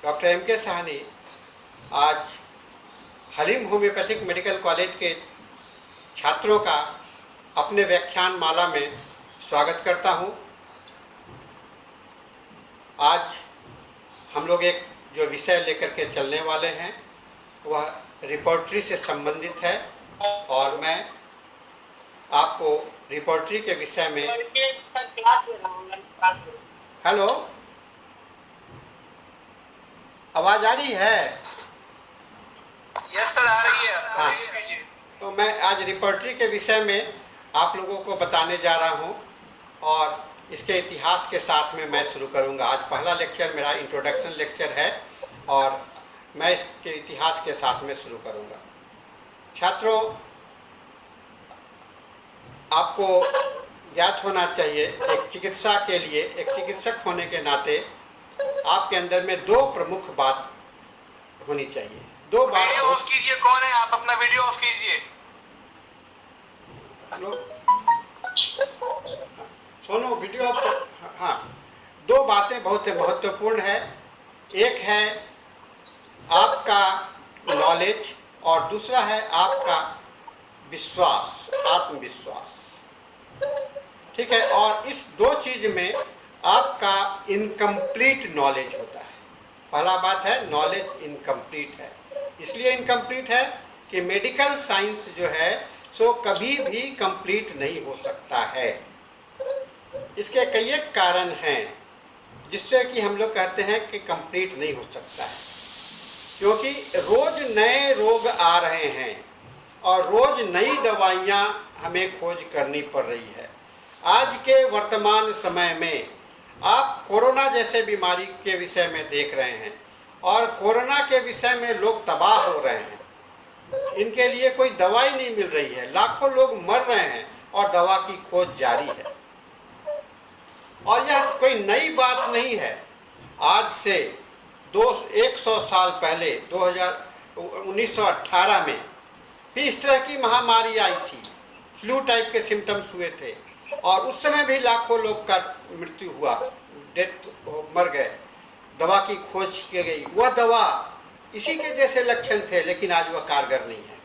Doctor M के साहनी आज haleem homeopathic medical college के छात्रों का अपने व्याख्यान माला में स्वागत करता हूं। आज हम लोग एक जो विषय लेकर के चलने वाले हैं वह रिपोर्टरी से संबंधित है और मैं आपको रिपोर्टरी के विषय में हेलो, आवाज आ रही है? यस सर, आ रही है। हाँ, तो मैं आज रिपोर्टरी के विषय में आप लोगों को बताने जा रहा हूं और इसके इतिहास के साथ में मैं शुरू करूंगा। आज पहला लेक्चर मेरा इंट्रोडक्शन लेक्चर है और मैं इसके इतिहास के साथ में शुरू करूंगा। छात्रों, आपको ज्ञात होना चाहिए एक चिकित्सा के लिए, एक चिकित्सक होने के नाते आपके अंदर में दो प्रमुख बात होनी चाहिए। दो बात वीडियो ऑफ कीजिए। कौन है आप? अपना वीडियो ऑफ कीजिए। सुनो वीडियो ऑफ। हाँ, दो बातें बहुत महत्वपूर्ण है। एक है आपका नॉलेज और दूसरा है आपका विश्वास, आत्मविश्वास। ठीक है, और इस दो चीज में आपका इनकम्प्लीट नॉलेज होता है। पहला बात है नॉलेज इनकम्प्लीट है। इसलिए इनकम्प्लीट है कि मेडिकल साइंस जो है सो कभी भी कंप्लीट नहीं हो सकता है। इसके कई एक कारण हैं जिससे कि हम लोग कहते हैं कि कंप्लीट नहीं हो सकता है, क्योंकि रोज नए रोग आ रहे हैं और रोज नई दवाइयां हमें खोज करनी पड़ रही है। आज के वर्तमान समय में आप कोरोना जैसे बीमारी के विषय में देख रहे हैं और कोरोना के विषय में लोग तबाह हो रहे हैं। इनके लिए कोई दवाई नहीं मिल रही है, लाखों लोग मर रहे हैं और दवा की खोज जारी है। और यह कोई नई बात नहीं है। आज से 100 साल पहले 1918 में भी इस तरह की महामारी आई थी। फ्लू टाइप के सिम्टम्स हुए थे और उस समय भी लाखों लोग का मृत्यु हुआ, मर गए। दवा की खोज की गई, वह दवा इसी के जैसे लक्षण थे, लेकिन आज वह कारगर नहीं है।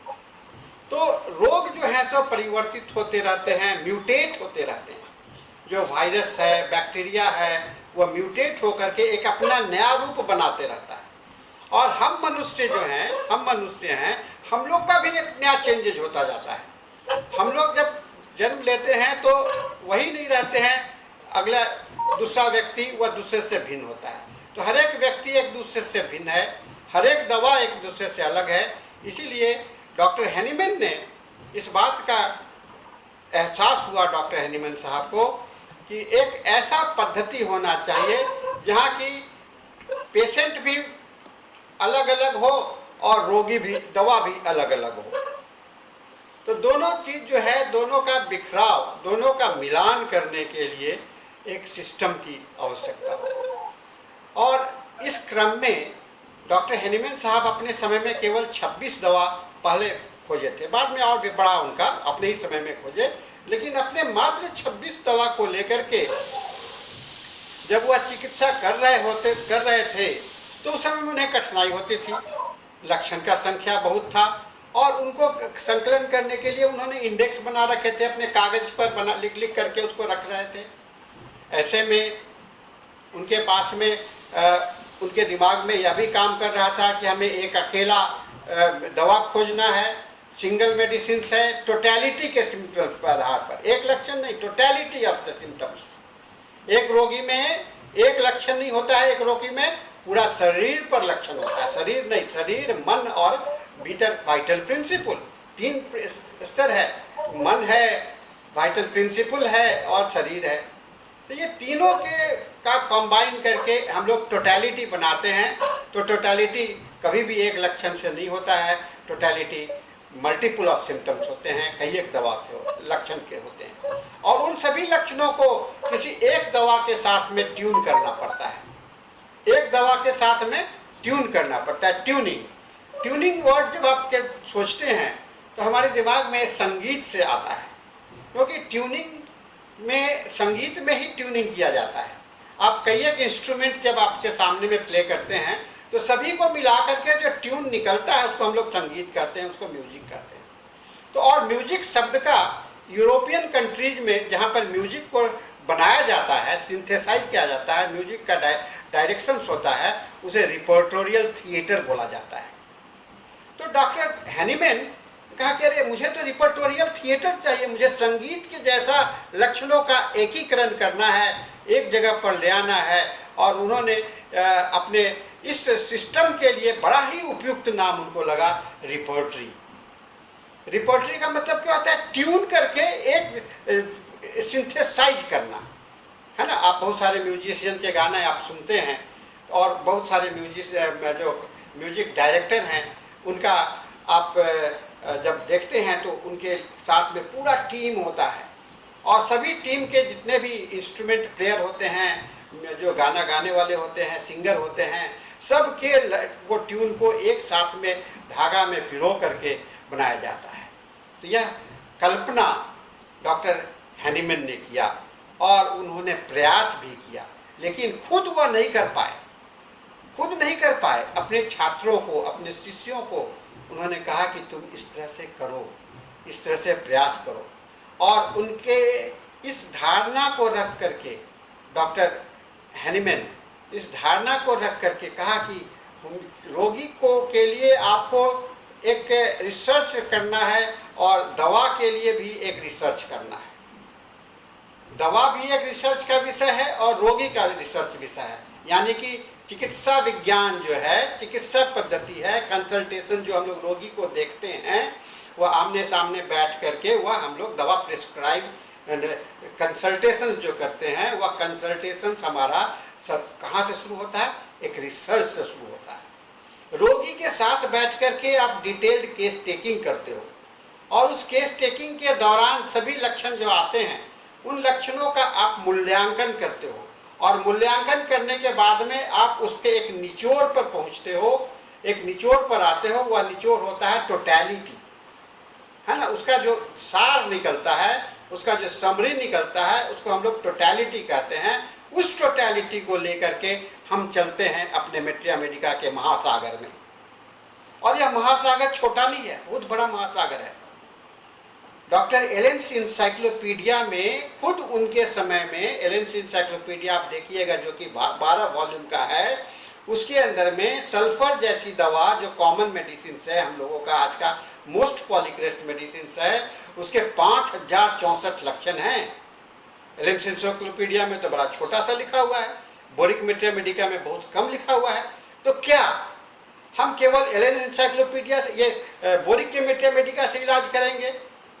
तो रोग जो है सब परिवर्तित होते रहते हैं, म्यूटेट होते रहते हैं। जो वायरस है, बैक्टीरिया है, वह म्यूटेट होकर के एक अपना नया रूप बनाते रहता है। और हम मनुष्य जो हैं, हम लोग का भी एक नया चेंजेज होता जाता है। हम लोग जब जन्म लेते हैं तो वही नहीं रहते हैं, अगला दूसरा व्यक्ति वह दूसरे से भिन्न होता है। तो हर एक व्यक्ति एक दूसरे से भिन्न है, हर एक दवा एक दूसरे से अलग है। इसीलिए डॉक्टर हैनीमैन ने इस बात का एहसास हुआ, डॉक्टर हैनीमैन साहब को, कि एक ऐसा पद्धति होना चाहिए जहाँ की पेशेंट भी अलग अलग हो और रोगी भी, दवा भी अलग अलग हो। तो दोनों चीज जो है, दोनों का बिखराव, दोनों का मिलान करने के लिए एक सिस्टम की आवश्यकता हो। और इस क्रम में डॉक्टर हैनीमैन साहब अपने समय में केवल 26 दवा पहले खोजे थे, बाद में और भी बड़ा उनका अपने ही समय में खोजे, लेकिन अपने मात्र 26 दवा को लेकर के जब वह चिकित्सा कर रहे थे तो उस समय में उन्हें कठिनाई होती थी। लक्षण का संख्या बहुत था और उनको संकलन करने के लिए उन्होंने इंडेक्स बना रखे थे, अपने कागज पर लिख करके उसको रख रहे थे। ऐसे में उनके पास में उनके दिमाग में यह भी काम कर रहा था कि हमें एक अकेला दवा खोजना है, सिंगल मेडिसिन है, टोटलिटी के सिम्टम्स पर आधार पर, एक लक्षण नहीं, टोटलिटी ऑफ द सिम्टम्स। एक रोगी में एक लक्षण नहीं होता है, एक रोगी में पूरा शरीर पर लक्षण होता है। शरीर नहीं, शरीर, मन और भीतर वाइटल प्रिंसिपल, 3 स्तर है, मन है, वाइटल प्रिंसिपल है और शरीर है। तो ये तीनों का कंबाइन करके हम लोग टोटलिटी बनाते हैं। तो टोटलिटी कभी भी एक लक्षण से नहीं होता है, टोटलिटी मल्टीपल ऑफ सिम्टम्स होते हैं, कई एक दवा के लक्षण के होते हैं और उन सभी लक्षणों को किसी एक दवा के साथ में ट्यून करना पड़ता है। एक दवा के साथ में ट्यून करना पड़ता है, ट्यूनिंग वर्ड जब आप सोचते हैं तो हमारे दिमाग में संगीत से आता है, क्योंकि ट्यूनिंग में, संगीत में ही ट्यूनिंग किया जाता है। आप कई एक इंस्ट्रूमेंट जब आपके सामने में प्ले करते हैं तो सभी को मिला करके जो ट्यून निकलता है उसको हम लोग संगीत कहते हैं, उसको म्यूजिक कहते हैं। तो और म्यूजिक शब्द का यूरोपियन कंट्रीज में जहाँ पर म्यूजिक को बनाया जाता है, सिंथेसाइज किया जाता है, म्यूजिक का डायरेक्शंस होता है, उसे रिपर्टोरियल थिएटर बोला जाता है। तो डॉक्टर हैनीमैन कहा कि अरे मुझे तो रिपर्टोरियल थिएटर चाहिए, मुझे संगीत के जैसा लक्षणों का एकीकरण करना है, एक जगह पर ले आना है। और उन्होंने अपने इस सिस्टम के लिए बड़ा ही उपयुक्त नाम उनको लगा रिपर्टरी। रिपर्टरी का मतलब क्या होता है? ट्यून करके एक सिंथेसाइज करना, है ना। आप बहुत सारे म्यूजिशियन के गाने आप सुनते हैं और बहुत सारे जो म्यूजिक डायरेक्टर हैं उनका आप जब देखते हैं तो उनके साथ में पूरा टीम होता है और सभी टीम के जितने भी इंस्ट्रूमेंट प्लेयर होते हैं, जो गाना गाने वाले होते हैं, सिंगर होते हैं, सब के वो ट्यून को एक साथ में धागा में पिरो करके बनाया जाता है। तो यह कल्पना डॉक्टर हैनीमैन ने किया और उन्होंने प्रयास भी किया, लेकिन खुद वह नहीं कर पाए। अपने छात्रों को, अपने शिष्यों को उन्होंने कहा कि तुम इस तरह से करो, इस तरह से प्रयास करो। और उनके इस धारणा को रख करके डॉक्टर हैनीमैन इस धारणा को रख करके कहा कि रोगी को के लिए आपको एक रिसर्च करना है और दवा के लिए भी एक रिसर्च करना है। दवा भी एक रिसर्च का विषय है और रोगी का रिसर्च विषय है। यानी कि चिकित्सा विज्ञान जो है, चिकित्सा पद्धति है, कंसल्टेशन जो हम लोग रोगी को देखते हैं, वह आमने सामने बैठ करके वह हम लोग दवा प्रिस्क्राइब कंसल्टेशन जो करते हैं, वह कंसल्टेशन हमारा सब कहाँ से शुरू होता है? एक रिसर्च से शुरू होता है। रोगी के साथ बैठ करके आप डिटेल्ड केस टेकिंग करते हो और उस केस टेकिंग के दौरान सभी लक्षण जो आते हैं उन लक्षणों का आप मूल्यांकन करते हो और मूल्यांकन करने के बाद में आप उसके एक निचोड़ पर पहुंचते हो, एक निचोड़ पर आते हो। वह निचोड़ होता है टोटैलिटी, है ना। उसका जो सार निकलता है, उसका जो समरी निकलता है, उसको हम लोग टोटैलिटी कहते हैं। उस टोटैलिटी को लेकर के हम चलते हैं अपने मेट्रिया मेडिका के महासागर में। और यह महासागर छोटा नहीं है, बहुत बड़ा महासागर है। डॉक्टर एलेंस इंसाइक्लोपीडिया में खुद उनके समय में, एलेंस इंसाइक्लोपीडिया आप देखिएगा जो कि 12 वॉल्यूम का है, उसके अंदर में सल्फर जैसी दवा जो कॉमन मेडिसिन है, हम लोगों का आज का मोस्ट पॉलीक्रेस्ट मेडिसिन है, उसके 5064 लक्षण हैं। एलेंस इंसाइक्लोपीडिया में तो बड़ा छोटा सा लिखा हुआ है, बोरिक मेट्रिया मेडिका में बहुत कम लिखा हुआ है। तो क्या हम केवल एलेंस इंसाइक्लोपीडिया से, ये बोरिक के मेट्रिया मेडिका से इलाज करेंगे?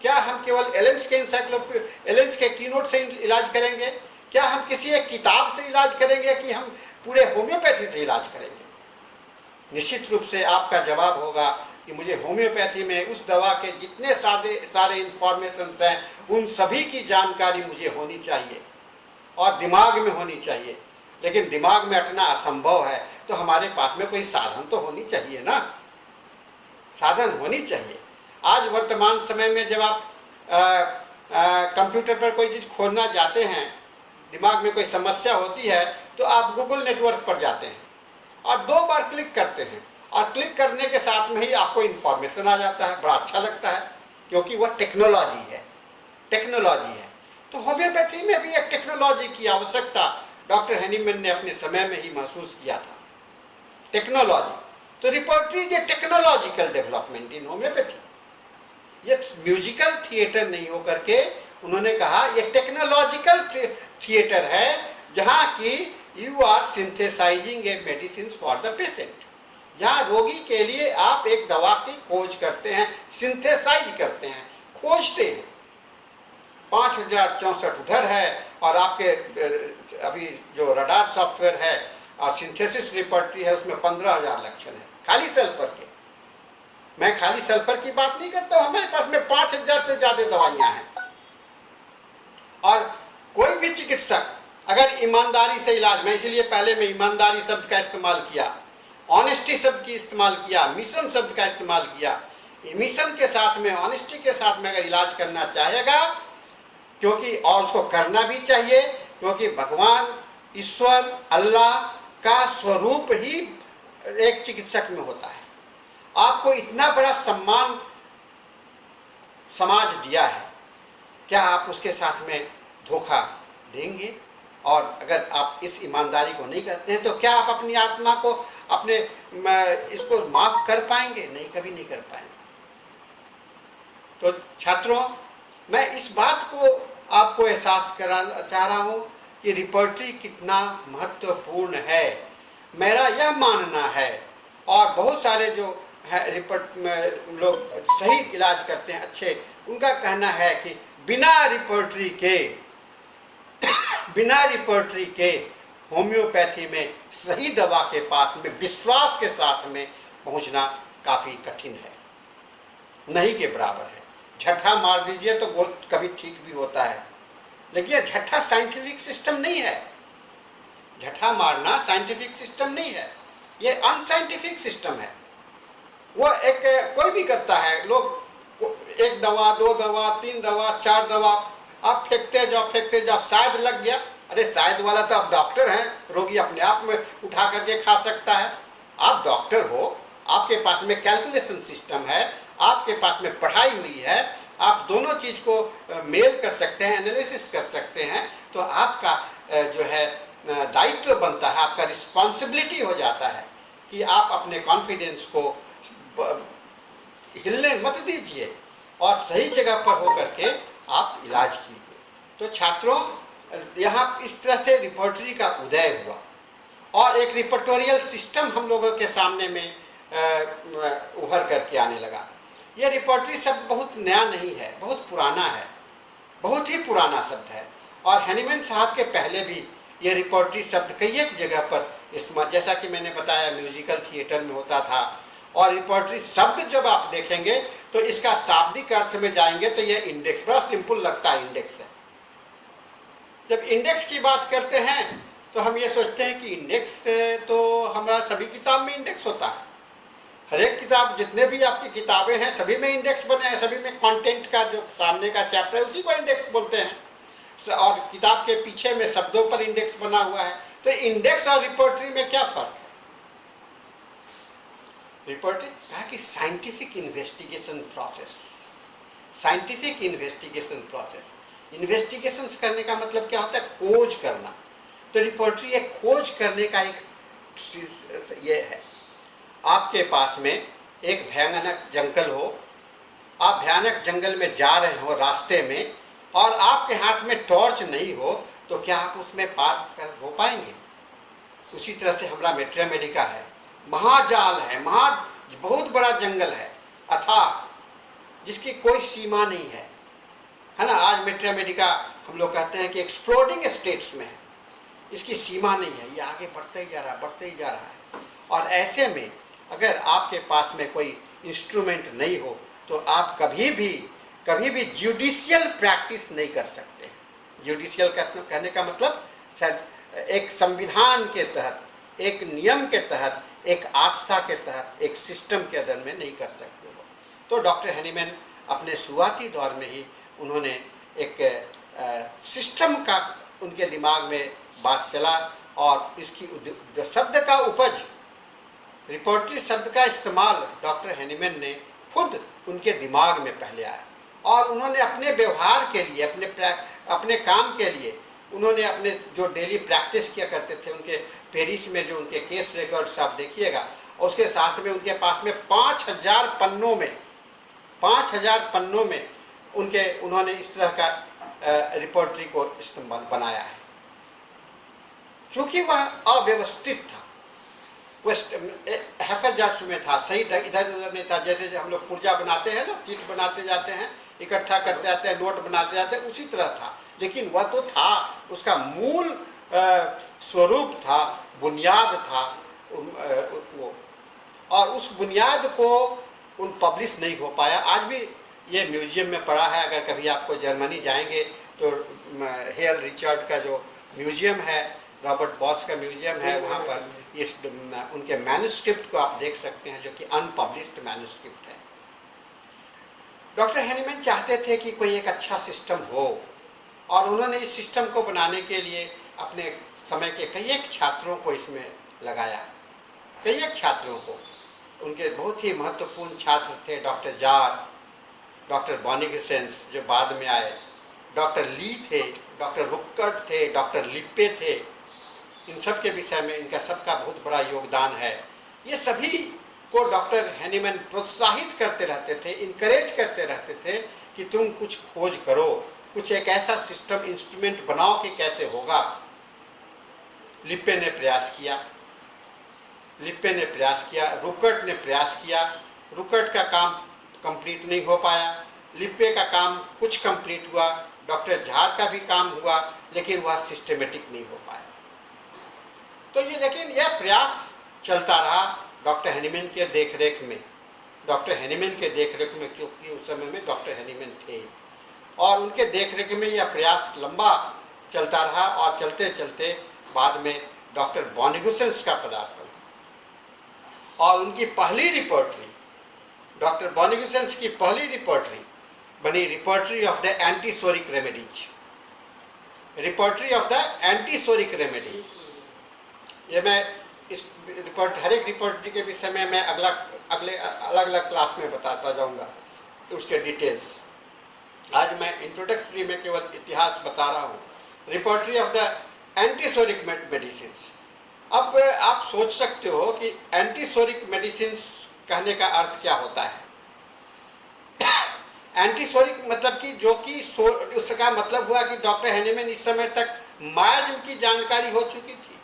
क्या हम केवल एलेंस के कीनोट से इलाज करेंगे? क्या हम किसी एक किताब से इलाज करेंगे कि हम पूरे होम्योपैथी से इलाज करेंगे? निश्चित रूप से आपका जवाब होगा कि मुझे होम्योपैथी में उस दवा के जितने सारे इंफॉर्मेशन हैं उन सभी की जानकारी मुझे होनी चाहिए और दिमाग में होनी चाहिए। लेकिन दिमाग में अटना असंभव है, तो हमारे पास में कोई साधन तो होनी चाहिए ना, साधन होनी चाहिए। आज वर्तमान समय में जब आप कंप्यूटर पर कोई चीज़ खोजना जाते हैं, दिमाग में कोई समस्या होती है, तो आप गूगल नेटवर्क पर जाते हैं और 2 बार क्लिक करते हैं और क्लिक करने के साथ में ही आपको इन्फॉर्मेशन आ जाता है। बड़ा अच्छा लगता है क्योंकि वह टेक्नोलॉजी है। तो होम्योपैथी में भी एक टेक्नोलॉजी की आवश्यकता डॉक्टर हैनीमैन ने अपने समय में ही महसूस किया था। टेक्नोलॉजी, तो repertory is a technological development in homeopathy. ये म्यूजिकल थिएटर नहीं होकर के उन्होंने कहा ये टेक्नोलॉजिकल थिएटर है, जहां की you are synthesising a medicine for the patient. जहां रोगी के लिए आप एक दवा की खोज करते हैं, सिंथेसाइज करते हैं, खोजते हैं। 5064 उधर है और आपके अभी जो रडार सॉफ्टवेयर है और सिंथेसिस रिपर्टरी है उसमें 15,000 लक्षण है खाली सल्फर के। मैं खाली सल्फर की बात नहीं करता हूं, हमारे पास में 5000 से ज्यादा दवाइयां हैं। और कोई भी चिकित्सक अगर ईमानदारी से इलाज, मैं इसलिए पहले मैं ईमानदारी शब्द का इस्तेमाल किया, ऑनेस्टी शब्द की इस्तेमाल किया, मिशन शब्द का इस्तेमाल किया। मिशन के साथ में, ऑनेस्टी के साथ में अगर इलाज करना चाहेगा, क्योंकि और उसको करना भी चाहिए, क्योंकि भगवान ईश्वर अल्लाह का स्वरूप ही एक चिकित्सक में होता है। आपको इतना बड़ा सम्मान समाज दिया है, क्या आप उसके साथ में धोखा देंगे? और अगर आप इस ईमानदारी को नहीं करते हैं तो क्या आप अपनी आत्मा को अपने इसको माफ कर पाएंगे? नहीं, कभी नहीं कर पाएंगे। तो छात्रों, मैं इस बात को आपको एहसास कराना चाह रहा हूं कि रिपर्टरी कितना महत्वपूर्ण है। मेरा यह मानना है, और बहुत सारे जो है रिपोर्ट में लोग सही इलाज करते हैं अच्छे, उनका कहना है कि बिना रिपर्टरी के होम्योपैथी में सही दवा के पास में विश्वास के साथ में पहुंचना काफी कठिन है, नहीं के बराबर है। झट्ठा मार दीजिए तो कभी ठीक भी होता है, लेकिन यह झट्ठा साइंटिफिक सिस्टम नहीं है। झट्ठा मारना साइंटिफिक सिस्टम नहीं है, ये अनसाइंटिफिक सिस्टम है। वो एक कोई भी करता है, लोग एक दवा, 2 दवा, 3 दवा, 4 दवा आप फेंकते जाओ, शायद लग गया। अरे शायद वाला तो आप डॉक्टर हैं, रोगी अपने आप में उठा करके खा सकता है। आप डॉक्टर हो, आपके पास में कैलकुलेशन सिस्टम है, आपके पास में पढ़ाई हुई है, आप दोनों चीज को मेल कर सकते हैं, एनालिसिस कर सकते हैं, तो आपका जो है दायित्व बनता है, आपका रिस्पॉन्सिबिलिटी हो जाता है कि आप अपने कॉन्फिडेंस को हिलने मत दीजिए और सही जगह पर होकर के आप इलाज कीजिए। तो छात्रों, यहाँ इस तरह से रिपर्टरी का उदय हुआ और एक रिपर्टोरियल सिस्टम हम लोगों के सामने में उभर करके आने लगा। यह रिपर्टरी शब्द बहुत नया नहीं है, बहुत पुराना है, बहुत ही पुराना शब्द है। और हैनीमैन साहब के पहले भी यह रिपर्टरी शब्द कई एक जगह पर इस्तेमाल, जैसा कि मैंने बताया, म्यूजिकल थिएटर में होता था। और रिपर्टरी शब्द जब आप देखेंगे तो इसका शाब्दिक अर्थ में जाएंगे तो यह इंडेक्स, बड़ा सिंपल लगता है, इंडेक्स है। जब इंडेक्स की बात करते हैं तो हम ये सोचते हैं कि इंडेक्स तो हमारा सभी किताब में इंडेक्स होता है। हर एक किताब, जितने भी आपकी किताबें हैं, सभी में इंडेक्स बने हैं, सभी में कंटेंट का जो सामने का चैप्टर है उसी को इंडेक्स बोलते हैं, और किताब के पीछे में शब्दों पर इंडेक्स बना हुआ है। तो इंडेक्स और रिपर्टरी में क्या फर्क है? रिपर्टरी कहा कि scientific investigation process, scientific investigation process. Investigation करने का मतलब क्या होता है? खोज करना। तो रिपर्टरी एक खोज करने का एक ये है। आपके पास में एक भयानक जंगल हो, आप भयानक जंगल में जा रहे हो रास्ते में, और आपके हाथ में टॉर्च नहीं हो, तो क्या आप उसमें पार कर हो पाएंगे? उसी तरह से हमारा मेट्रिया मेडिका है, महाजाल है, बहुत बड़ा जंगल है, अथाह, जिसकी कोई सीमा नहीं है ना। आज मेट्रिया मेडिका हम लोग कहते हैं कि एक्सप्लोडिंग स्टेट्स में है, इसकी सीमा नहीं है, ये आगे बढ़ते ही जा रहा है। और ऐसे में अगर आपके पास में कोई इंस्ट्रूमेंट नहीं हो तो आप कभी भी जुडिशियल प्रैक्टिस नहीं कर सकते। जुडिशियल कहने का मतलब शायद एक संविधान के तहत, एक नियम के तहत, एक आस्था के तहत, एक सिस्टम के अंदर में नहीं कर सकते हो। तो डॉक्टर हैनीमैन अपने शुरुआती दौर में ही उन्होंने एक सिस्टम का उनके दिमाग में बात चला, और इसकी शब्द का उपज, रिपोर्टरी शब्द का इस्तेमाल डॉक्टर हैनीमैन ने खुद उनके दिमाग में पहले आया, और उन्होंने अपने व्यवहार के लिए, अपने काम के लिए, उन्होंने अपने जो डेली प्रैक्टिस किया करते थे, उनके पेरिस में जो उनके केस रिकॉर्ड्स आप देखिएगा, उसके साथ में उनके पास में 5000 पन्नों में उन्होंने इस तरह का रिपोर्टरी को इस्तेमाल बनाया है। चूंकि वह अव्यवस्थित था, हैफेजार्ट्स में था, सही इधर उधर नहीं था। जैसे हम लोग पुर्जा बनाते हैं ना, चीट बनाते जाते हैं, इकट्ठा करते जाते हैं, नोट बनाते जाते हैं, उसी तरह था। लेकिन वह तो था, उसका मूल स्वरूप था, बुनियाद था वो, और उस बुनियाद को उन पब्लिश नहीं हो पाया। आज भी ये म्यूजियम में पड़ा है। अगर कभी आपको जर्मनी जाएंगे तो हेयल रिचर्ड का जो म्यूजियम है, रॉबर्ट बॉस का म्यूजियम है, वहाँ पर इस उनके मैन्युस्क्रिप्ट को आप देख सकते हैं, जो कि अनपब्लिश्ड मैन्युस्क्रिप्ट है। डॉक्टर हैनीमैन चाहते थे कि कोई एक अच्छा सिस्टम हो, और उन्होंने इस सिस्टम को बनाने के लिए अपने समय के कई एक छात्रों को इसमें लगाया, कई एक छात्रों को, उनके बहुत ही महत्वपूर्ण छात्र थे डॉक्टर जार, डॉक्टर बॉनिगसेंस जो बाद में आए, डॉक्टर ली थे, डॉक्टर रुक्कर्ट थे, डॉक्टर लिप्पे थे। इन सब के विषय में इनका सबका बहुत बड़ा योगदान है। ये सभी को डॉक्टर हैनीमैन प्रोत्साहित करते रहते थे, इनकरेज करते रहते थे कि तुम कुछ खोज करो, कुछ एक ऐसा सिस्टम इंस्ट्रूमेंट बनाओ कि कैसे होगा। लिप्पे ने प्रयास किया, रुकर्ट ने प्रयास किया। रुकर्ट का काम कंप्लीट नहीं हो पाया, लिप्पे का काम कुछ कंप्लीट हुआ, डॉक्टर झार का भी काम हुआ, लेकिन वह सिस्टमेटिक नहीं हो पाया। तो ये लेकिन यह प्रयास चलता रहा डॉक्टर हैनीमैन के देखरेख में, क्योंकि उस समय में डॉक्टर हैनीमैन थे और उनके देखरेख में यह प्रयास लंबा चलता रहा और चलते चलते बाद में डॉक्टर बॉनिगसेंस का पदार्पण और उनकी पहली रिपोर्टरी, डॉक्टर बॉनिगसेंस की पहली रिपोर्टरी बनी repertory of the antipsoric remedies. ये मैं इस रिपोर्ट, हर एक रिपोर्टरी के विषय में मैं अगले अलग अलग क्लास में बताता जाऊंगा उसके डिटेल्स। आज मैं इंट्रोडक्टरी में केवल इतिहास बता रहा हूँ। Repertory of the antipsoric medicine. अब आप सोच सकते हो कि एंटीसोरिक मेडिसिन कहने का अर्थ क्या होता है। एंटीसोरिक मतलब कि जो कि उसका मतलब हुआ कि डॉक्टर हैनीमैन इस समय तक मायाज्म की जानकारी हो चुकी थी,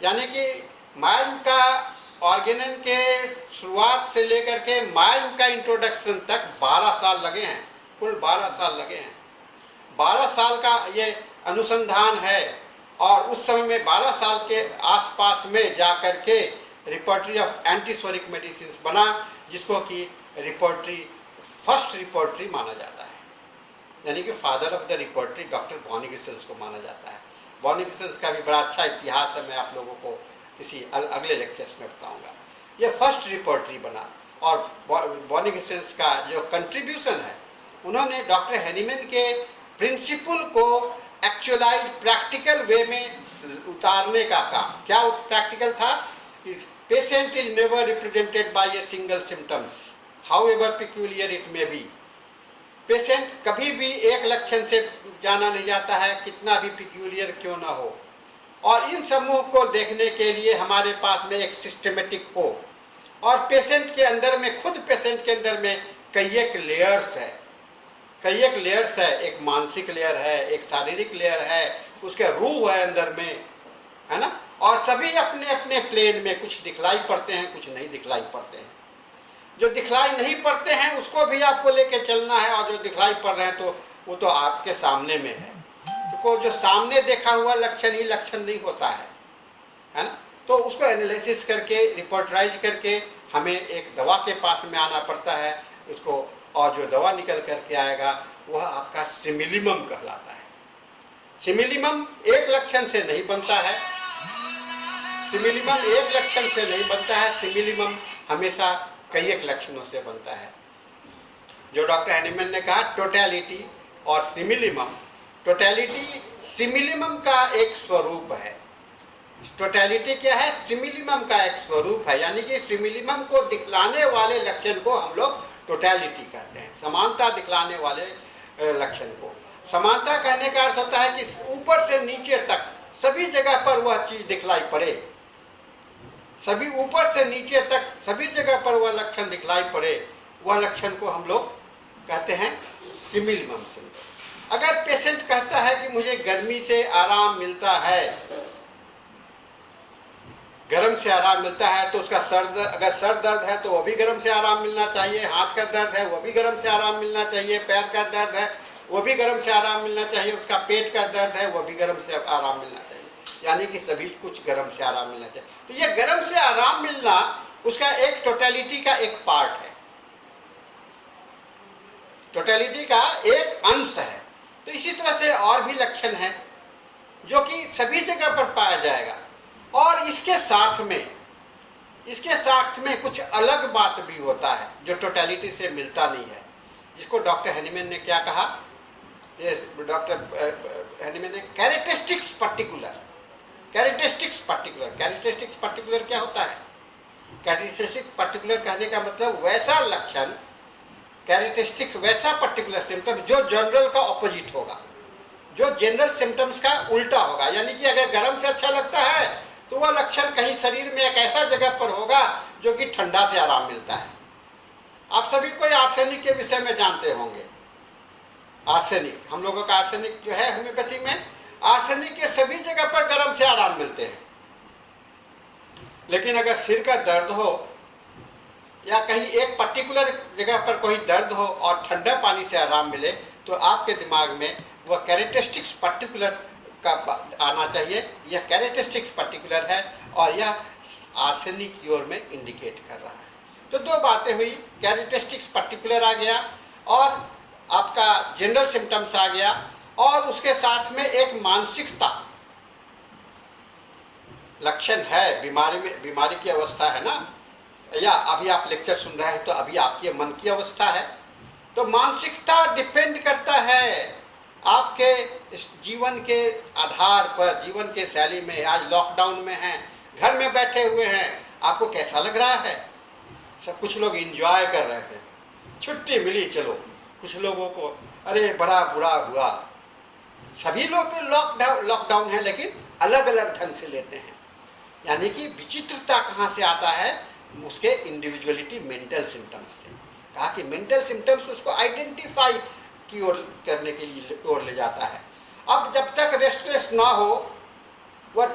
यानी कि मायाज्म का ऑर्गेनन के शुरुआत से लेकर के मायाज्म का इंट्रोडक्शन तक 12 साल लगे हैं, कुल 12 साल लगे हैं। 12 साल का ये अनुसंधान है और उस समय में 12 साल के आसपास में जाकर के रिपोर्टरी ऑफ एंटीसोरिक मेडिसिन बना, जिसको कि फर्स्ट रिपोर्टरी माना जाता है, यानी कि father of the repertory doctor Boenninghausen को माना जाता है। बॉनिगसेंस का भी बड़ा अच्छा इतिहास है, मैं आप लोगों को किसी अगले लेक्चर्स में बताऊंगा। ये फर्स्ट रिपोर्टरी बना और बॉनिगसेंस का जो कंट्रीब्यूशन है, उन्होंने डॉक्टर हैनीमैन के प्रिंसिपल को एक्चुअलाइज प्रैक्टिकल वे में उतारने का काम। क्या प्रैक्टिकल था? Patient is never represented by a single symptoms however peculiar it may be. Patient कभी भी एक लक्षण से जाना नहीं जाता है, कितना भी पेक्यूलियर क्यों ना हो, और इन समूह को देखने के लिए हमारे पास में एक सिस्टमेटिक हो। और पेशेंट के अंदर में, खुद पेशेंट के अंदर में कई एक लेयर्स है, एक मानसिक लेयर है, एक शारीरिक लेयर है, उसके रूह है अंदर में, है ना। और सभी अपने अपने प्लेन में कुछ दिखलाई पड़ते हैं, कुछ नहीं दिखलाई पड़ते हैं। जो दिखलाई नहीं पड़ते हैं उसको भी आपको लेके चलना है, और जो दिखलाई पड़ रहे हैं तो वो तो आपके सामने में है। तो जो सामने देखा हुआ लक्षण ही लक्षण नहीं होता है ना। तो उसको एनालिसिस करके, रिपोर्टराइज करके हमें एक दवा के पास में आना पड़ता है उसको, और जो दवा निकल करके आएगा वह आपका सिमिलिमम कहलाता है। सिमिलिमम एक लक्षण से नहीं बनता है, सिमिलिमम हमेशा कई एक लक्षणों से बनता है। जो डॉक्टर हैनीमैन ने कहा टोटलिटी और सिमिलिमम, सिमिलिमम का एक स्वरूप है। टोटलिटी क्या है? सिमिलिमम का एक स्वरूप है, यानी कि सिमिलिमम को दिखलाने वाले लक्षण को हम लोग टोटलिटी कहते हैं, समानता दिखलाने वाले लक्षण को। समानता कहने का अर्थ होता है कि ऊपर से नीचे तक सभी जगह पर वह चीज दिखलाई पड़े, सभी ऊपर से नीचे तक सभी जगह पर वह लक्षण दिखलाई पड़े, वह लक्षण को हम लोग कहते हैं सिमिलिमम सिम्टम। अगर पेशेंट कहता है कि मुझे गर्मी से आराम मिलता है, गर्म से आराम मिलता है, तो उसका अगर सर दर्द है तो वो भी गर्म से आराम मिलना चाहिए, हाथ का दर्द है वो भी गर्म से आराम मिलना चाहिए, पैर का दर्द है वो भी गर्म से आराम मिलना चाहिए, उसका पेट का दर्द है वो भी गर्म से आराम मिलना चाहिए, यानी कि सभी कुछ गर्म से आराम मिलना चाहिए। तो ये गर्म से आराम मिलना उसका एक टोटलिटी का एक पार्ट है, टोटलिटी का एक अंश है। तो इसी तरह से और भी लक्षण है जो कि सभी जगह पर पाया जाएगा। और इसके साथ में कुछ अलग बात भी होता है जो टोटलिटी से मिलता नहीं है, जिसको डॉक्टर हैनीमैन ने क्या कहा, डॉक्टर हैनीमैन ने कैरेक्टरिस्टिक्स पर्टिकुलर क्या होता है? कैरेक्टरिस्टिक पर्टिकुलर कहने का मतलब वैसा लक्षण, कैरेक्टरिस्टिक्स वैसा पर्टिकुलर सिम्टम जो जनरल का ऑपोजिट होगा, जो जनरल सिम्टम्स का उल्टा होगा। यानी कि अगर गर्म से अच्छा लगता है तो वह लक्षण कहीं शरीर में एक ऐसा जगह पर होगा जो कि ठंडा से आराम मिलता है। आप सभी कोई आर्सेनिक के विषय में जानते होंगे। आर्सेनिक, हम लोगों का आर्सेनिक जो है होम्योपैथी में, आर्सेनिक के सभी जगह पर गर्म से आराम मिलते हैं। लेकिन अगर सिर का दर्द हो या कहीं एक पर्टिकुलर जगह पर कोई दर्द हो और ठंडा पानी से आराम मिले तो आपके दिमाग में वह कैरेक्टरिस्टिक्स पर्टिकुलर का आना चाहिए। यह कैरेक्टरिस्टिक्स पर्टिकुलर है और यह आर्सेनिक की ओर में इंडिकेट कर रहा है। तो दो बातें हुई, कैरेक्टरिस्टिक्स पर्टिकुलर आ गया और आपका जनरल सिम्टम्स आ गया, और उसके साथ में एक मानसिकता लक्षण है। बीमारी में, बीमारी की अवस्था है ना, या अभी आप लेक्चर सुन रहे हैं तो अभी आपके मन की अवस्था है। तो मानसिकता डिपेंड करता है आपके जीवन के आधार पर, जीवन के शैली में। आज लॉकडाउन में हैं, घर में बैठे हुए हैं, आपको कैसा लग रहा है? सब कुछ लोग एंजॉय कर रहे हैं, छुट्टी मिली चलो। कुछ लोगों को अरे बड़ा बुरा हुआ। सभी लोग लॉकडाउन है लेकिन अलग अलग ढंग से लेते हैं। यानी कि विचित्रता कहाँ से आता है? उसके इंडिविजुअलिटी मेंटल सिम्टम्स से। कहा कि मेंटल सिम्टम्स उसको आइडेंटिफाई की ओर करने के लिए ओर ले जाता है। अब जब तक रेस्टलेस ना हो, वह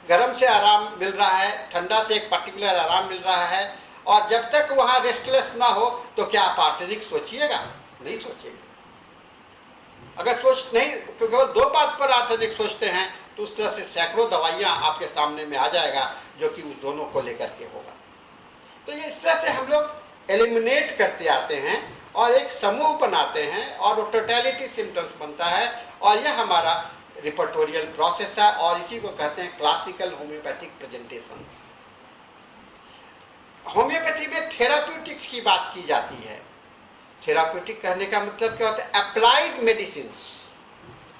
गर्म से आराम मिल रहा है, ठंडा से एक पर्टिकुलर आराम मिल रहा है, और जब तक वहां रेस्टलेस ना हो तो क्या आप आर्सेनिक सोचिएगा? नहीं सोचेंगे। अगर सोच नहीं, केवल दो बात पर आर्सेनिक सोचते हैं तो उस तरह से सैकड़ों दवाइयां आपके सामने में आ जाएगा जो कि उस दोनों को लेकर के होगा। तो ये इस तरह से हम लोग एलिमिनेट करते आते हैं और एक समूह बनाते हैं और वो टोटलिटी सिम्टम्स बनता है, और यह हमारा रिपर्टोरियल प्रोसेस है, और इसी को कहते हैं क्लासिकल होम्योपैथिक प्रेजेंटेशन। होम्योपैथी में थेराप्यूटिक्स की बात की जाती है। थेराप्यूटिक कहने का मतलब क्या होता है? Applied medicines.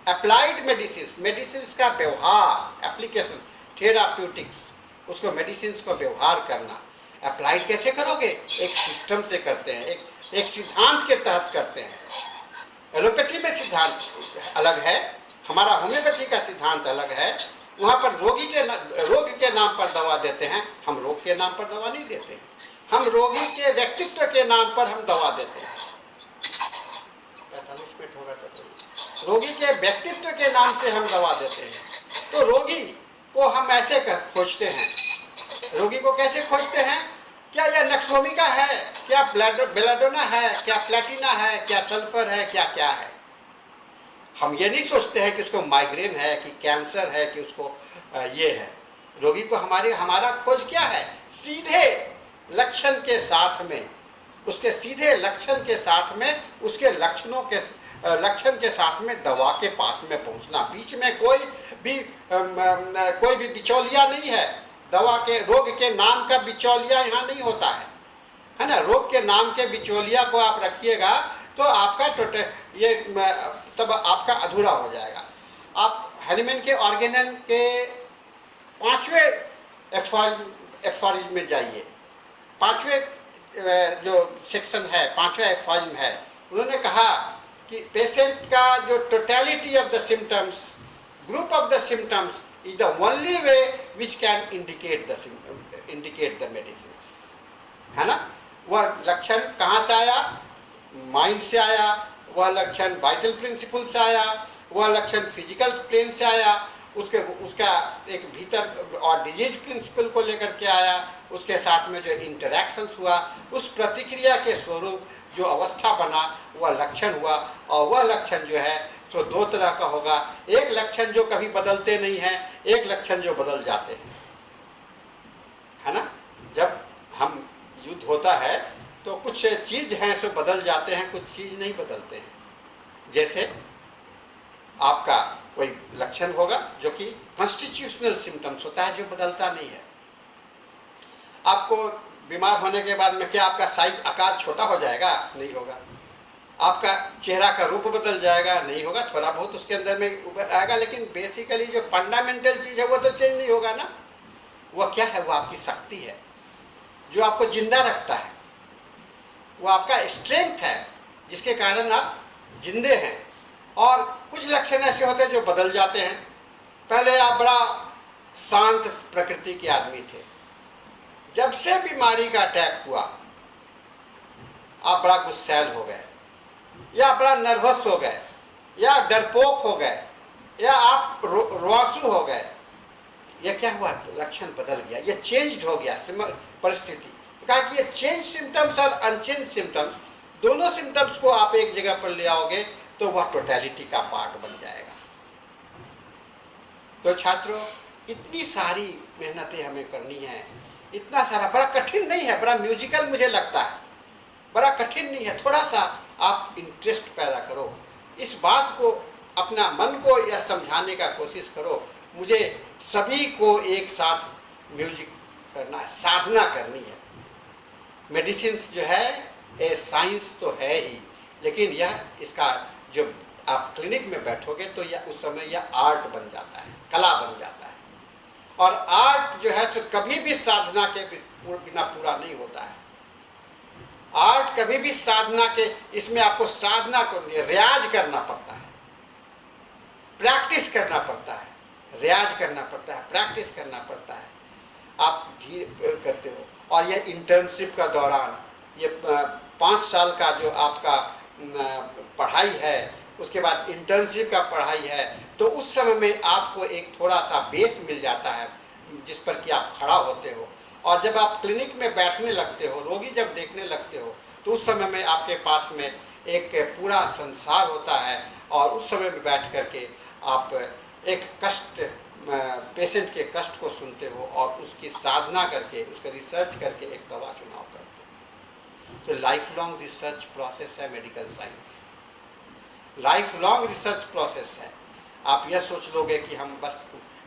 Applied medicines, medicines का व्यवहार, एप्लीकेशन, थेराप्यूटिक्स, उसको मेडिसिन्स को व्यवहार करना। अप्लाइड कैसे करोगे? एक सिस्टम से करते हैं, एक सिद्धांत के तहत करते हैं। एलोपैथी में सिद्धांत अलग है, हमारा होम्योपैथी का सिद्धांत अलग है। वहां पर रोग के नाम पर दवा देते हैं, हम रोग के नाम पर दवा नहीं देते। हम रोगी के व्यक्तित्व के नाम पर हम दवा देते हैं। 45 मिनट होगा तो रोगी के व्यक्तित्व के नाम से हम दवा देते हैं। तो रोगी को हम ऐसे खोजते हैं। रोगी को कैसे खोजते हैं? क्या यह नक्सोमिका है, क्या बेलाडोना है, क्या प्लेटिना है, क्या सल्फर है, क्या क्या है। हम ये नहीं सोचते हैं कि उसको माइग्रेन है, कि कैंसर है, कि उसको ये है। रोगी को हमारा खोज क्या है? सीधे लक्षण के साथ में, उसके सीधे लक्षण के साथ में, उसके लक्षण के साथ में दवा के पास में पहुंचना। बीच में कोई भी बिचौलिया नहीं है। दवा के, रोग के नाम का बिचौलिया यहाँ नहीं होता है ना। रोग के नाम के बिचौलिया को आप रखिएगा तो आपका तब आपका अधूरा हो जाएगा। आप हैनीमैन के ऑर्गेनन के 5वें एफॉरिज्म में जाइए। 5वें जो सेक्शन है, 5वां एफॉरिज्म है, उन्होंने कहा कि पेशेंट का जो totality of the symptoms, group of the symptoms is the only way which can indicate the medicine, है ना। वह लक्षण कहाँ से आया? माइंड से आया। वह लक्षण वाइटल प्रिंसिपल से आया। वह लक्षण फिजिकल प्लेन से आया। उसका एक भीतर और डिजीज प्रिंसिपल को लेकर के आया। उसके साथ में जो इंटरैक्शंस हुआ, उस प्रतिक्रिया के स्वरूप जो अवस्था बना, वह लक्षण हुआ। और वह लक्षण जो है तो दो तरह का होगा। एक लक्षण जो कभी बदलते नहीं है, एक लक्षण जो बदल जाते हैं, है ना। जब हम युद्ध होता है तो कुछ चीज हैं सो बदल जाते हैं, कुछ चीज नहीं बदलते हैं। जैसे आपका कोई लक्षण होगा जो कि कॉन्स्टिट्यूशनल सिम्टम्स होता है, जो बदलता नहीं है। आपको बीमार होने के बाद में क्या आपका साइज, आकार छोटा हो जाएगा? नहीं होगा। आपका चेहरा का रूप बदल जाएगा? नहीं होगा। थोड़ा बहुत उसके अंदर में उभर आएगा, लेकिन बेसिकली जो फंडामेंटल चीज है वो तो चेंज नहीं होगा ना। वह क्या है? वो आपकी शक्ति है। जो आपको जिंदा रखता है, वो आपका स्ट्रेंथ है जिसके कारण आप जिंदे हैं। और कुछ लक्षण ऐसे होते हैं जो बदल जाते हैं। पहले आप बड़ा शांत प्रकृति के आदमी थे, जब से बीमारी का अटैक हुआ आप बड़ा गुस्सैल हो गए, या बड़ा नर्वस हो गए, या डरपोक हो गए, या आप रोआंसू हो गए। यह क्या हुआ? लक्षण बदल गया, यह चेंज्ड हो गया परिस्थिति। कहा कि ये चेंज सिम्टम्स और अनचेंज सिम्टम्स, दोनों सिम्टम्स को आप एक जगह पर ले आओगे तो वह टोटलिटी का पार्ट बन जाएगा। तो छात्रों, इतनी सारी मेहनतें हमें करनी है, इतना सारा, बड़ा कठिन नहीं है, बड़ा म्यूजिकल मुझे लगता है, बड़ा कठिन नहीं है। थोड़ा सा आप इंटरेस्ट पैदा करो, इस बात को, अपना मन को यह समझाने का कोशिश करो, मुझे सभी को एक साथ म्यूजिक करना है, साधना करनी है। मेडिसिन जो है ये साइंस तो है ही, लेकिन यह इसका जो आप क्लिनिक में बैठोगे तो यह उस समय यह आर्ट बन जाता है, कला बन जाता है। और आर्ट जो है तो कभी भी साधना के बिना पूरा नहीं होता है। आर्ट कभी भी साधना के, इसमें आपको साधना को रियाज करना पड़ता है, प्रैक्टिस करना पड़ता है, रियाज करना पड़ता है, प्रैक्टिस करना पड़ता है। आप धीरे करते हो। और यह इंटर्नशिप का दौरान, ये 5 साल का जो आपका पढ़ाई है, उसके बाद इंटर्नशिप का पढ़ाई है, तो उस समय में आपको एक थोड़ा सा बेस मिल जाता है जिस पर कि आप खड़ा होते हो। और जब आप क्लिनिक में बैठने लगते हो, रोगी जब देखने लगते हो, तो उस समय में आपके पास में एक पूरा संसार होता है। और उस समय में बैठ करके आप एक कष्ट, पेशेंट के कष्ट को सुनते हो और उसकी साधना करके, उसका रिसर्च करके एक दवा चुनाव करते हो। तो लाइफ लॉन्ग रिसर्च प्रोसेस है medical science, life long research process है। आप यह सोच लोगे कि हम बस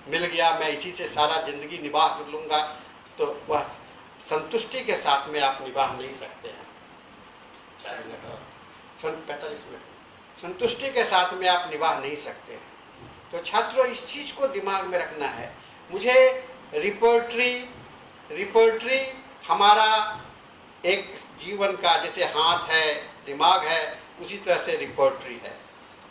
मिल गया, मैं इसी से सारा जिंदगी निवाह कर लूँगा, तो वह संतुष्टि के साथ में आप निवाह नहीं सकते हैं। 45 मिनट संतुष्टि के साथ में आप निवाह नहीं सकते हैं। तो छात्रों, इस चीज को दिमाग में रखना है। मुझे रिपोर्टरी हमारा एक जीवन का, जैसे हाथ है, दिमाग है, उसी तरह से रिपोर्टरी है।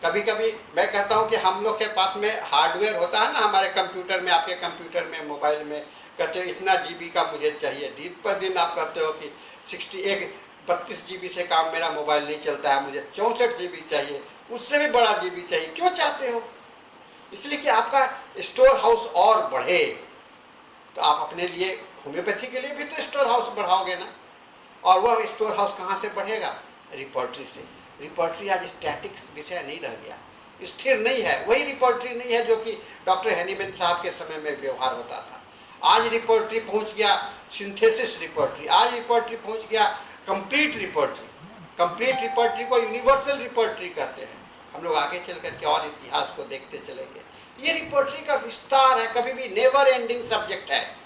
कभी कभी मैं कहता हूं कि हम लोग के पास में हार्डवेयर होता है ना, हमारे कंप्यूटर में, आपके कंप्यूटर में, मोबाइल में, कहते हो इतना जीबी का मुझे चाहिए। दिन पर दिन आप कहते हो कि 32 जीबी से काम मेरा मोबाइल नहीं चलता है, मुझे 64 जीबी चाहिए, उससे भी बड़ा जीबी चाहिए। क्यों चाहते हो? इसलिए कि आपका स्टोर हाउस और बढ़े। तो आप अपने लिए, होम्योपैथी के लिए भी तो स्टोर हाउस बढ़ाओगे ना। और वह स्टोर हाउस कहाँ से बढ़ेगा? रिपोर्टरी से। रिपोर्टरी आज स्टैटिक विषय नहीं रह गया, स्थिर नहीं है। वही रिपोर्टरी नहीं है जो कि डॉक्टर हैनीमैन साहब के समय में व्यवहार होता था। आज रिपोर्टरी पहुंच गया सिंथेसिस रिपोर्टरी, आज रिपोर्टरी पहुंच गया कंप्लीट रिपोर्टरी। कंप्लीट रिपोर्टरी को यूनिवर्सल रिपोर्टरी कहते हैं। हम लोग आगे चल करके और इतिहास को देखते चलेंगे। ये रिपोर्टरी का विस्तार है, कभी भी नेवर एंडिंग सब्जेक्ट है।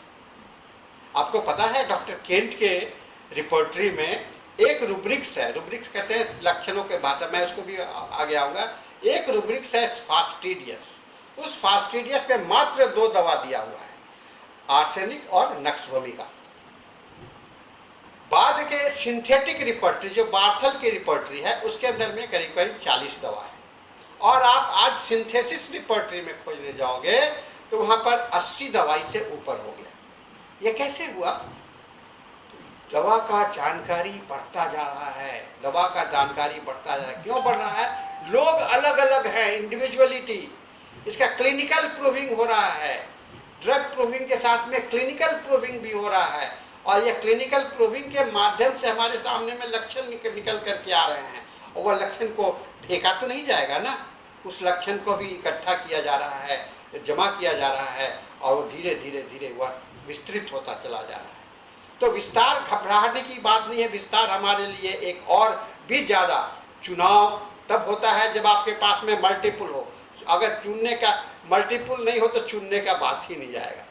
आपको पता है डॉक्टर केंट के रिपोर्टरी में एक रूब्रिक्स है, रूब्रिक्स कहते हैं लक्षणों के भाषा, मैं उसको भी आगे आऊंगा। एक रूब्रिक्स है फास्टिडियस, उस फास्टिडियस पे मात्र 2 दवा दिया हुआ है, आर्सेनिक और नक्सभूमिका। बाद के सिंथेटिक रिपोर्टरी जो बार्थल की रिपोर्टरी है, उसके अंदर में करीब करीब 40 दवा है। और आप आज सिंथेसिस रिपोर्टरी में खोजने जाओगे तो वहां पर 80 दवाई से ऊपर हो गया। ये कैसे हुआ? दवा का जानकारी बढ़ता जा रहा है, दवा का जानकारी बढ़ता जा रहा है। क्यों बढ़ रहा है? लोग अलग अलग हैं, इंडिविजुअलिटी। इसका क्लिनिकल प्रूविंग हो रहा है, ड्रग प्रूविंग के साथ में क्लिनिकल प्रूविंग भी हो रहा है। और यह क्लिनिकल प्रूविंग के माध्यम से हमारे सामने में लक्षण निकल करके आ रहे हैं। और वह लक्षण को फेंका तो नहीं जाएगा ना, उस लक्षण को भी इकट्ठा किया जा रहा है, जमा किया जा रहा है, और वो धीरे धीरे धीरे वह विस्तृत होता चला जा रहा है। तो विस्तार घबराहट की बात नहीं है। विस्तार हमारे लिए एक और भी ज्यादा, चुनाव तब होता है जब आपके पास में मल्टीपल हो। अगर चुनने का मल्टीपल नहीं हो तो चुनने का बात ही नहीं जाएगा,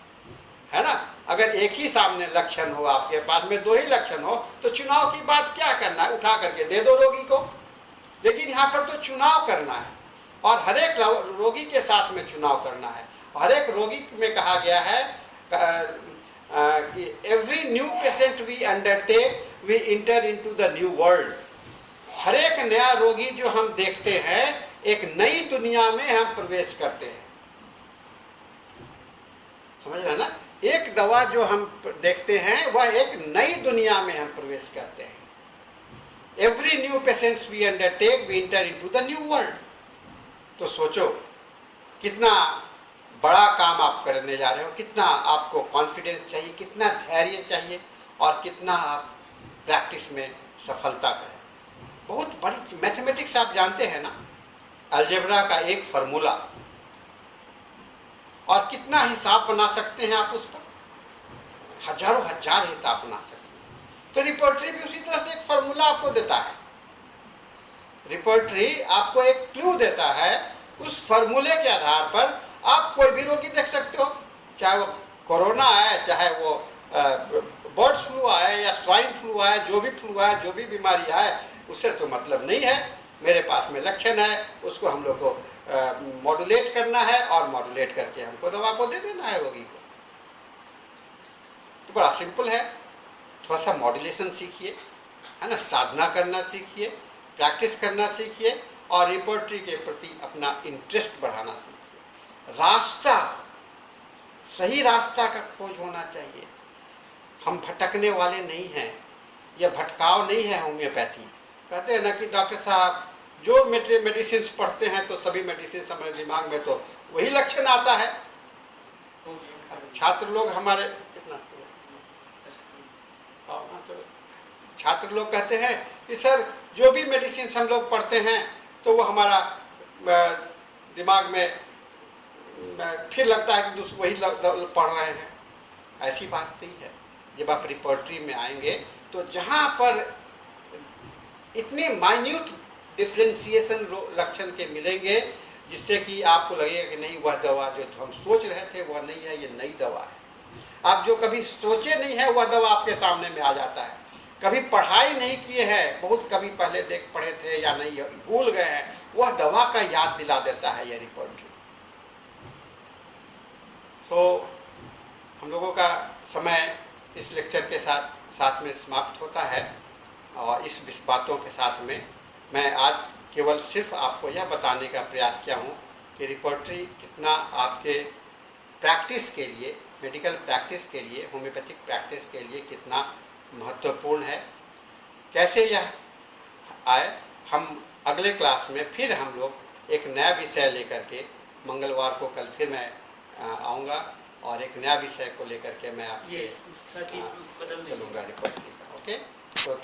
है ना। अगर एक ही सामने लक्षण हो, आपके पास में 2 ही लक्षण हो, तो चुनाव की बात क्या करना है, उठा करके दे दो रोगी को। लेकिन यहाँ पर तो चुनाव करना है, और हर एक रोगी के साथ में चुनाव करना है। हर एक रोगी में कहा गया है कि every new patient we undertake we enter into the new world. हर एक नया रोगी जो हम देखते हैं एक नई दुनिया में हम प्रवेश करते हैं। समझ रहे ना? एक दवा जो हम देखते हैं वह एक नई दुनिया में हम प्रवेश करते हैं। Every new patients we undertake we enter into the new world. तो सोचो कितना बड़ा काम आप करने जा रहे हो, कितना आपको कॉन्फिडेंस चाहिए, कितना धैर्य चाहिए और कितना आप प्रैक्टिस में सफलता करें। बहुत बड़ी मैथमेटिक्स आप जानते हैं ना, अलजेब्रा का एक फार्मूला, और कितना हिसाब बना सकते हैं आप उस पर, हजारों हजार हिसाब बना सकते हैं। तो रिपोर्टरी भी उसी तरह से एक फार्मूला आपको देता है। रिपोर्टरी आपको एक क्लू देता है, उस फार्मूले के आधार पर आप कोई भी रोगी देख सकते हो, चाहे वो कोरोना आए, चाहे वो बर्ड फ्लू आए या स्वाइन फ्लू आए, जो भी फ्लू आए, जो भी बीमारी आए, उससे तो मतलब नहीं है। मेरे पास में लक्षण है, उसको हम लोग को मॉड्यूलेट करना है और मॉड्यूलेट करके हमको दवा को दे देना है रोगी को। तो बड़ा सिंपल है। थोड़ा सा मॉड्यूलेशन सीखिए, है ना, साधना करना सीखिए, प्रैक्टिस करना सीखिए और रिपोर्टरी के प्रति अपना इंटरेस्ट बढ़ाना सीखिए। रास्ता, सही रास्ता का खोज होना चाहिए। हम भटकने वाले नहीं हैं, यह भटकाव नहीं है होम्योपैथी। कहते हैं ना कि डॉक्टर साहब जो मेडिसिन पढ़ते हैं तो सभी मेडिसिन हमारे दिमाग में तो वही लक्षण आता है। छात्र लोग हमारे कितना तो छात्र लोग कहते हैं कि सर जो भी मेडिसिन हम लोग पढ़ते हैं तो वो हमारा दिमाग में फिर लगता है कि वही पढ़ रहे हैं। ऐसी बात नहीं है। जब आप रिपोर्टरी में आएंगे तो जहाँ पर इतने माइन्यूट डिफ्रेंसिएशन लक्षण के मिलेंगे जिससे कि आपको लगेगा कि नहीं, वह दवा जो हम सोच रहे थे वह नहीं है, ये नई दवा है। आप जो कभी सोचे नहीं है वह दवा आपके सामने में आ जाता है। कभी पढ़ाई नहीं किए हैं, बहुत कभी पहले पढ़े थे या नहीं भूल गए हैं, वह दवा का याद दिला देता है यह रिपोर्ट। तो हम लोगों का समय इस लेक्चर के साथ में समाप्त होता है और इस बातों के साथ में मैं आज केवल सिर्फ आपको यह बताने का प्रयास किया हूँ कि रिपोर्टरी कितना आपके प्रैक्टिस के लिए, मेडिकल प्रैक्टिस के लिए, होम्योपैथिक प्रैक्टिस के लिए कितना महत्वपूर्ण है। कैसे यह आए, हम अगले क्लास में फिर हम लोग एक नया विषय लेकर के, मंगलवार को कल फिर मैं आऊँगा और एक नया विषय को लेकर के मैं आपसे चलूँगा रिपोर्टरी का। ओके, तो